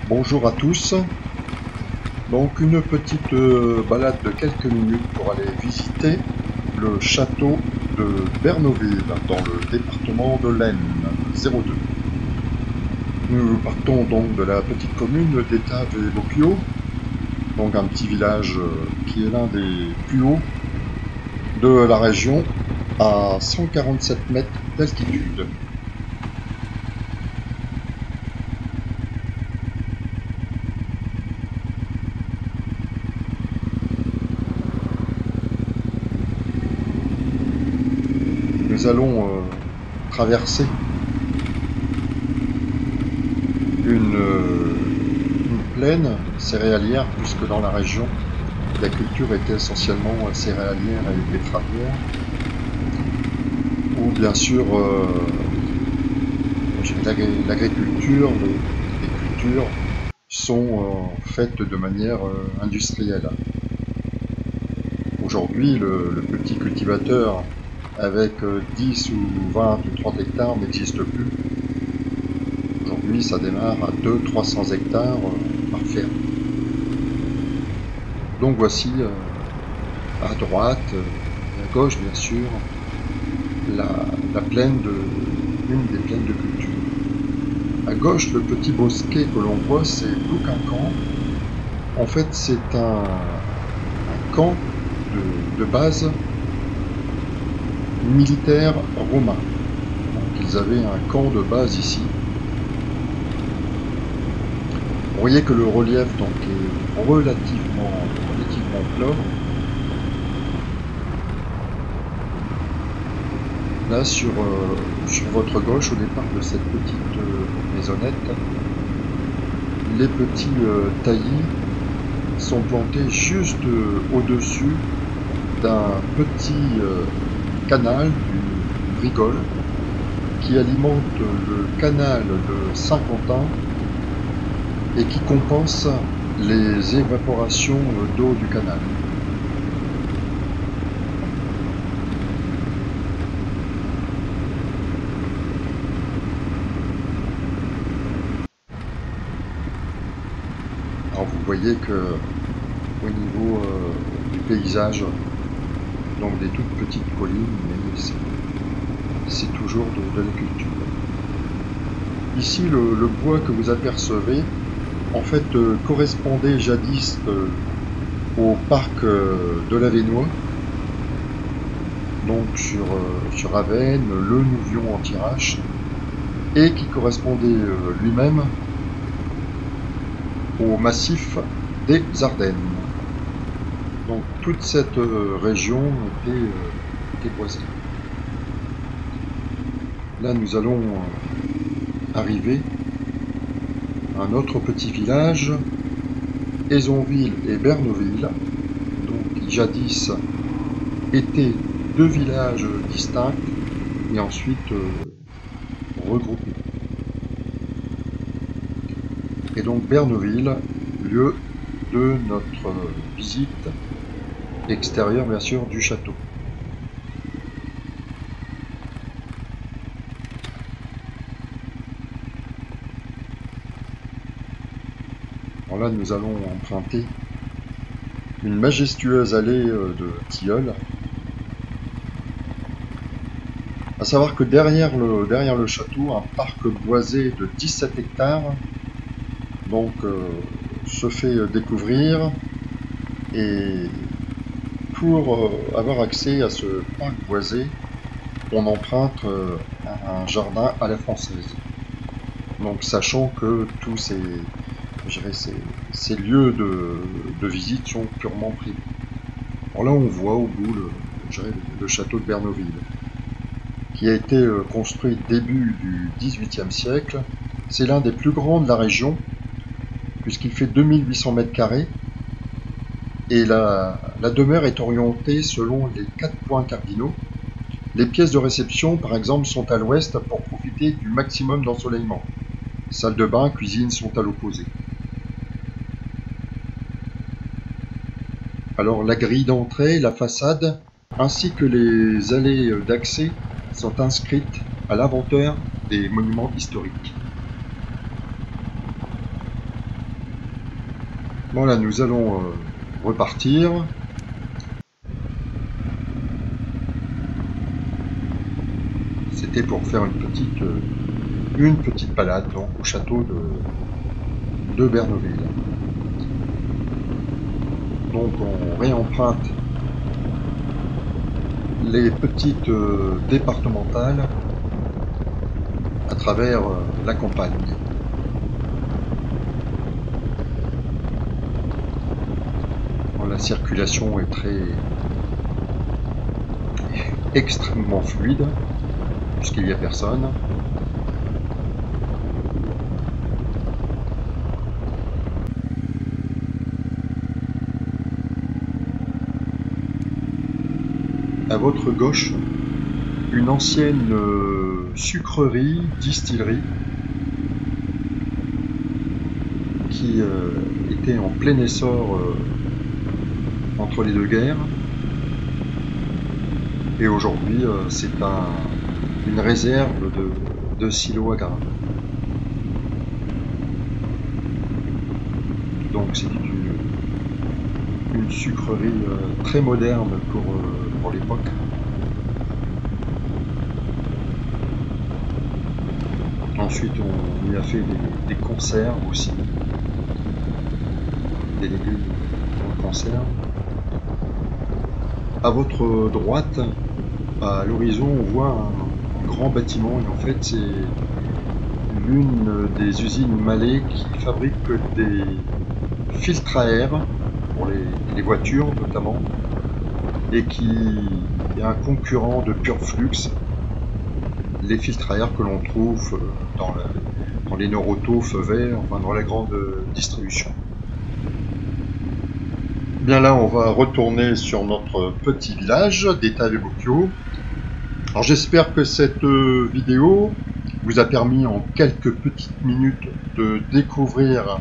Bonjour à tous. Donc une petite balade de quelques minutes pour aller visiter le château de Bernoville dans le département de l'Aisne, 02. Nous partons donc de la petite commune d'Étave-et-Vauquio, donc un petit village qui est l'un des plus hauts de la région à 147 mètres d'altitude. Nous allons traverser une plaine céréalière, puisque dans la région, la culture était essentiellement céréalière et betteravière, où bien sûr l'agriculture, les cultures sont faites de manière industrielle. Aujourd'hui, le petit cultivateur avec 10 ou 20 ou 30 hectares n'existe plus. Aujourd'hui, ça démarre à 200-300 hectares par ferme. Donc voici à droite, à gauche bien sûr, la plaine une des plaines de culture. À gauche, le petit bosquet que l'on voit, c'est Bouquincan. En fait, c'est un camp de base militaire romain. Donc, ils avaient un camp de base ici. Vous voyez que le relief donc, est relativement plat. Là, sur votre gauche, au départ de cette petite maisonnette, les petits taillis sont plantés juste au-dessus d'un petit canal du Brigol qui alimente le canal de Saint-Quentin et qui compense les évaporations d'eau du canal. Alors vous voyez que au niveau du paysage, donc des toutes petites collines, mais c'est toujours de la culture. Ici, le bois que vous apercevez, en fait, correspondait jadis au parc de l'Avesnois, donc sur Avesnes, le Nouvion en Thiérache, et qui correspondait lui-même au massif des Ardennes. Donc toute cette région était boisée. Là, nous allons arriver à un autre petit village, Aizonville et Bernoville, donc qui jadis étaient deux villages distincts et ensuite regroupés. Et donc Bernoville, lieu de notre visite extérieure bien sûr du château. Alors là, nous allons emprunter une majestueuse allée de tilleuls. À savoir que derrière le château, un parc boisé de 17 hectares donc, se fait découvrir, et pour avoir accès à ce parc boisé, on emprunte un jardin à la française. Donc sachant que tous ces lieux de visite sont purement privés. Alors là on voit au bout le château de Bernoville, qui a été construit début du XVIIIe siècle. C'est l'un des plus grands de la région, puisqu'il fait 2800 mètres carrés, et la demeure est orientée selon les 4 points cardinaux. Les pièces de réception, par exemple, sont à l'ouest pour profiter du maximum d'ensoleillement. Salle de bain, cuisine sont à l'opposé. Alors la grille d'entrée, la façade, ainsi que les allées d'accès sont inscrites à l'inventaire des monuments historiques. Voilà, nous allons repartir. C'était pour faire une petite balade donc, au château de Bernoville. Donc on réemprunte les petites départementales à travers la campagne. Bon, la circulation est extrêmement fluide puisqu'il n'y a personne. À votre gauche, une ancienne sucrerie, distillerie qui était en plein essor entre les deux guerres. Et aujourd'hui, c'est une réserve de silos à grains. Donc c'est une sucrerie très moderne pour l'époque. Ensuite, on y a fait des conserves aussi, des légumes en conserve. À votre droite, à l'horizon, on voit un grand bâtiment et en fait c'est l'une des usines Mallet qui fabrique des filtres à air pour les voitures notamment et qui est un concurrent de Pureflux, les filtres à air que l'on trouve dans les Noroto, Feu Vert, enfin dans la grande distribution. Bien là, on va retourner sur notre petit village d'État-les-Bocchio. Alors j'espère que cette vidéo vous a permis en quelques petites minutes de découvrir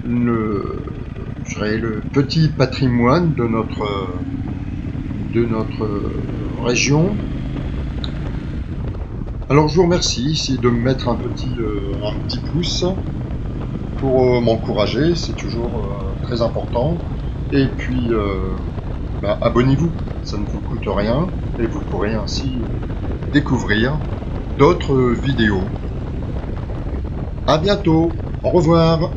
le petit patrimoine de notre région. Alors je vous remercie ici de me mettre un petit pouce pour m'encourager, c'est toujours très important. Et puis abonnez-vous, ça ne vous coûte rien et vous pourrez ainsi découvrir d'autres vidéos. À bientôt, au revoir.